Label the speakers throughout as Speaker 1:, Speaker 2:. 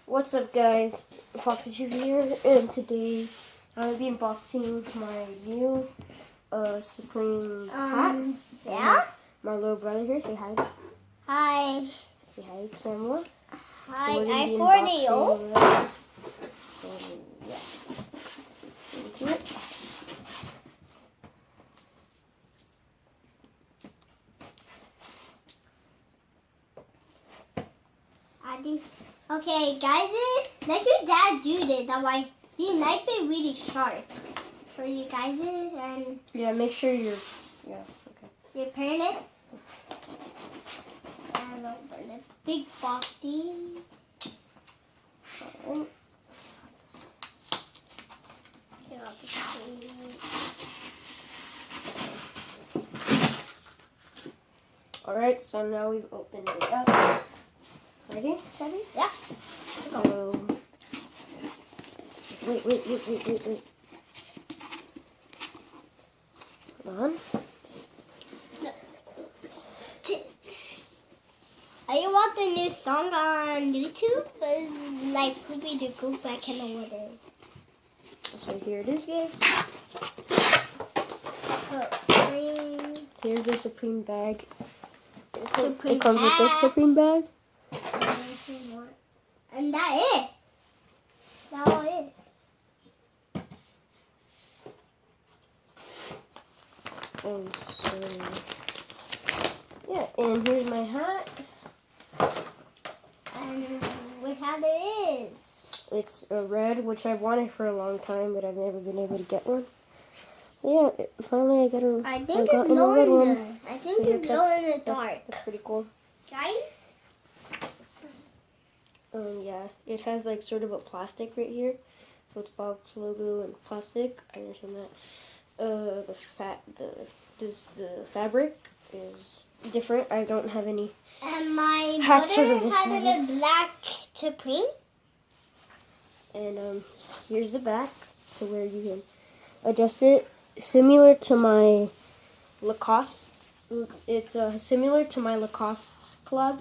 Speaker 1: What's up, guys? Foxy here, and today I'll be unboxing my new Supreme hat.
Speaker 2: Yeah?
Speaker 1: My little brother here, say hi.
Speaker 2: Hi.
Speaker 1: Say hi, camera.
Speaker 2: Hi,
Speaker 1: So
Speaker 2: I 40 you.
Speaker 1: Yeah. Into it.
Speaker 2: Okay, guys, let your dad do this. That way, the knife is really sharp for you guys, and
Speaker 1: Yeah, make sure you're. Yeah, okay.
Speaker 2: you're pairing it. And over the big boxy.
Speaker 1: Alright. Alright, so now we've opened it up. Ready, Chevy?
Speaker 2: Yeah.
Speaker 1: So, wait. Hold on.
Speaker 2: You want the new song on YouTube? It's like Poopy the Goop, I can't know what it is.
Speaker 1: So here it is, guys.
Speaker 2: Supreme.
Speaker 1: Here's the Supreme bag.
Speaker 2: Supreme
Speaker 1: It comes with this Supreme bag.
Speaker 2: And that it. That's all it.
Speaker 1: And so, yeah, and here's my hat.
Speaker 2: And what hat it is.
Speaker 1: It's a red, which I've wanted for a long time, but I've never been able to get one. Yeah, finally I got a.
Speaker 2: I think
Speaker 1: I
Speaker 2: it's
Speaker 1: got
Speaker 2: glow
Speaker 1: a red
Speaker 2: in
Speaker 1: one.
Speaker 2: the. I think
Speaker 1: So,
Speaker 2: it's glow in the dark.
Speaker 1: That's pretty cool.
Speaker 2: Guys.
Speaker 1: Yeah, it has like sort of a plastic right here, so it's Bob's logo and plastic. I understand that. The fabric is different. I don't have any.
Speaker 2: And my
Speaker 1: Hats
Speaker 2: brother
Speaker 1: are this
Speaker 2: had
Speaker 1: heavy.
Speaker 2: a black Supreme.
Speaker 1: And here's the back to where you can adjust it. Similar to my Lacoste. It's similar to my Lacoste collab.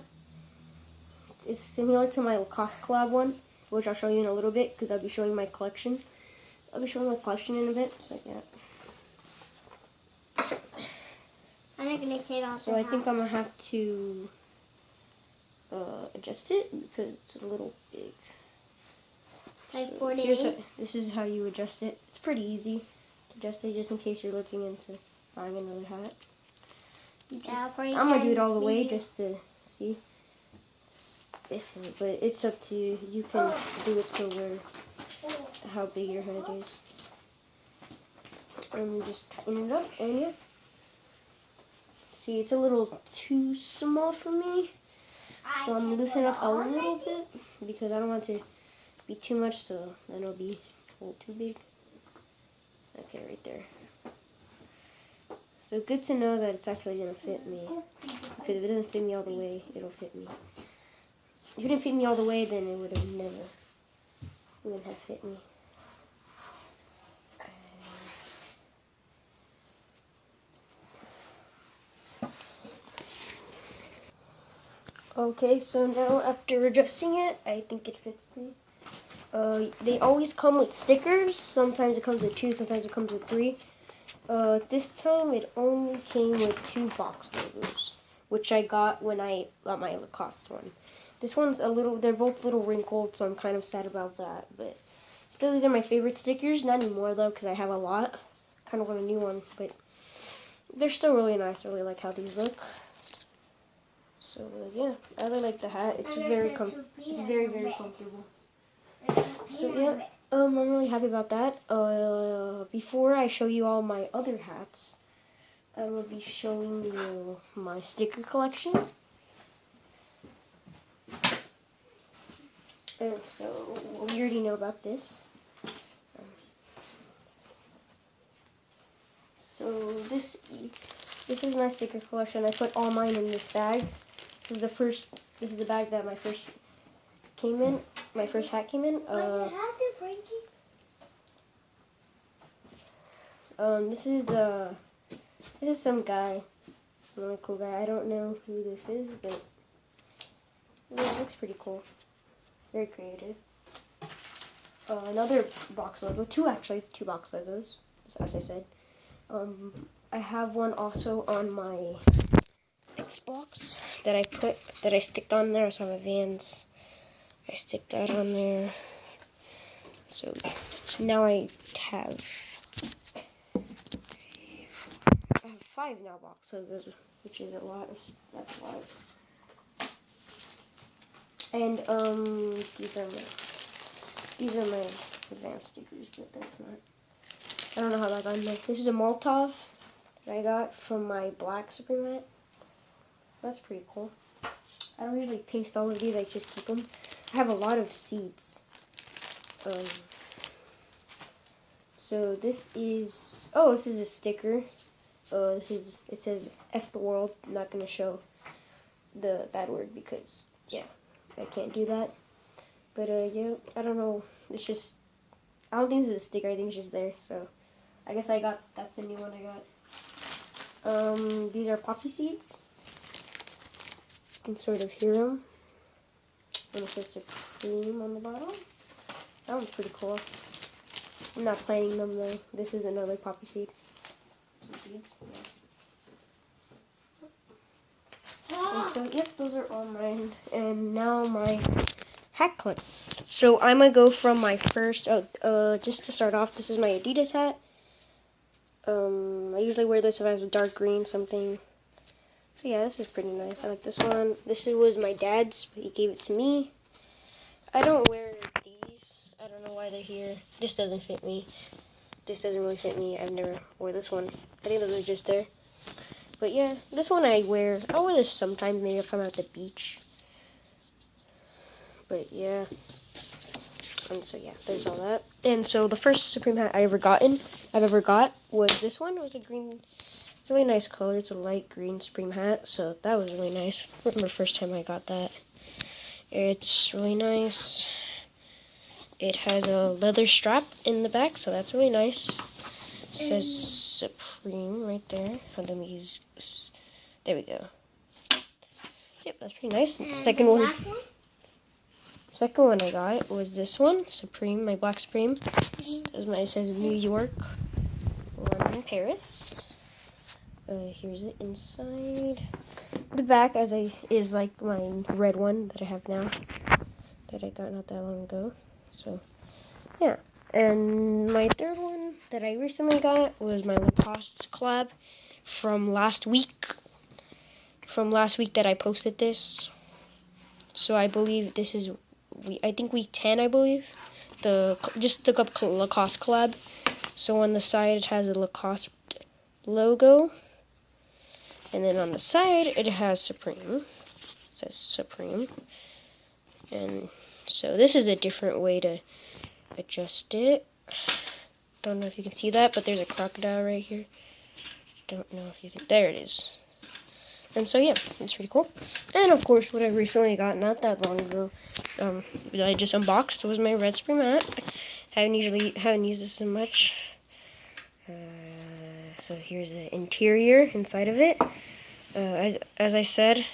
Speaker 1: It's similar to my Lacoste collab one, which I'll show you in a little bit because I'll be showing my collection. I'll be showing my collection in a bit. So yeah.
Speaker 2: I'm not gonna take off.
Speaker 1: So I think I'm gonna have to adjust it because it's a little big.
Speaker 2: Like 48.
Speaker 1: This is how you adjust it. It's pretty easy to adjust it, just in case you're looking into buying another hat. I'm gonna do it all the way just to see. But it's up to you. You can do it to where how big your head is. And just tighten it up, and yeah. See, it's a little too small for me, so I'm loosening up a little bit because I don't want it to be too much, so then it'll be a little too big. Okay, right there. So good to know that it's actually gonna fit me, because if it doesn't fit me all the way, it'll fit me. If it didn't fit me all the way, then it would have never, wouldn't have fit me. Okay, so now after adjusting it, I think it fits me. They always come with stickers. Sometimes it comes with 2, sometimes it comes with 3. This time it only came with 2 box logos, which I got when I got my Lacoste one. This one's a little, they're both little wrinkled, so I'm kind of sad about that. But still, these are my favorite stickers. Not anymore, though, because I have a lot. Kind of want a new one, but they're still really nice. I really like how these look. So, yeah, I really like the hat. It's very comfortable. So, yeah, I'm really happy about that. Before I show you all my other hats, I will be showing you my sticker collection. And so, we already know about this. So, this is my sticker collection. I put all mine in this bag. This is the bag that my first hat came in. This is some guy, some really cool guy. I don't know who this is, but it looks pretty cool. Very creative. Another box logo. Two box logos, as I said. I have one also on my Xbox that I sticked on there. So I have a Vans. I stick that on there. So now I have 5 now box logos, which is a lot. That's a lot. And these are my advanced stickers, but that's not. I don't know how that got in there. This is a Molotov that I got from my black Supreme hat. That's pretty cool. I don't usually paste all of these. I just keep them. I have a lot of seeds. So this is a sticker. It says F the world. I'm not gonna show the bad word because yeah, I can't do that. But yeah, I don't know. It's just, I don't think this is a sticker. I think it's just there. So I guess that's the new one I got. These are poppy seeds. You can sort of hear them. And it says Supreme on the bottom. That one's pretty cool. I'm not planting them though. This is another poppy seed. Some seeds. Yeah. And so, yep, those are all mine. And now my hat clip. So I'm gonna go from my first. Just to start off, this is my Adidas hat. I usually wear this if I have a dark green something. So yeah, this is pretty nice. I like this one. This was my dad's, but he gave it to me. I don't wear these. I don't know why they're here. This doesn't fit me. This doesn't really fit me. I've never wore this one. I think those are just there. But yeah, this one I'll wear this sometimes, maybe if I'm at the beach. But yeah. And so yeah, there's all that. And so the first Supreme hat I've ever got was this one. It was a green. It's a really nice color. It's a light green Supreme hat. So that was really nice. I remember the first time I got that. It's really nice. It has a leather strap in the back, so that's really nice. It says Supreme right there. Let me use. There we go. Yep, that's pretty nice. The second one I got was this one, Supreme, my black Supreme. It says New York, London, Paris. Here's it inside. The back is like my red one that I have now, that I got not that long ago. So yeah. And my third one that I recently got was my Lacoste collab from last week. That I posted this. So I believe this is I think week 10, I believe. Just took up Lacoste collab. So on the side it has a Lacoste logo. And then on the side it has Supreme. It says Supreme. And so this is a different way to adjust it. Don't know if you can see that, but there's a crocodile right here. Don't know if you can. There it is. And so yeah, it's pretty cool. And of course, what I recently got not that long ago, that I just unboxed was my red Supreme hat. Haven't used this so much. So here's the interior inside of it. As I said,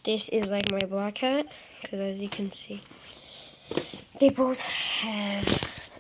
Speaker 1: this is like my black hat, because as you can see, they both have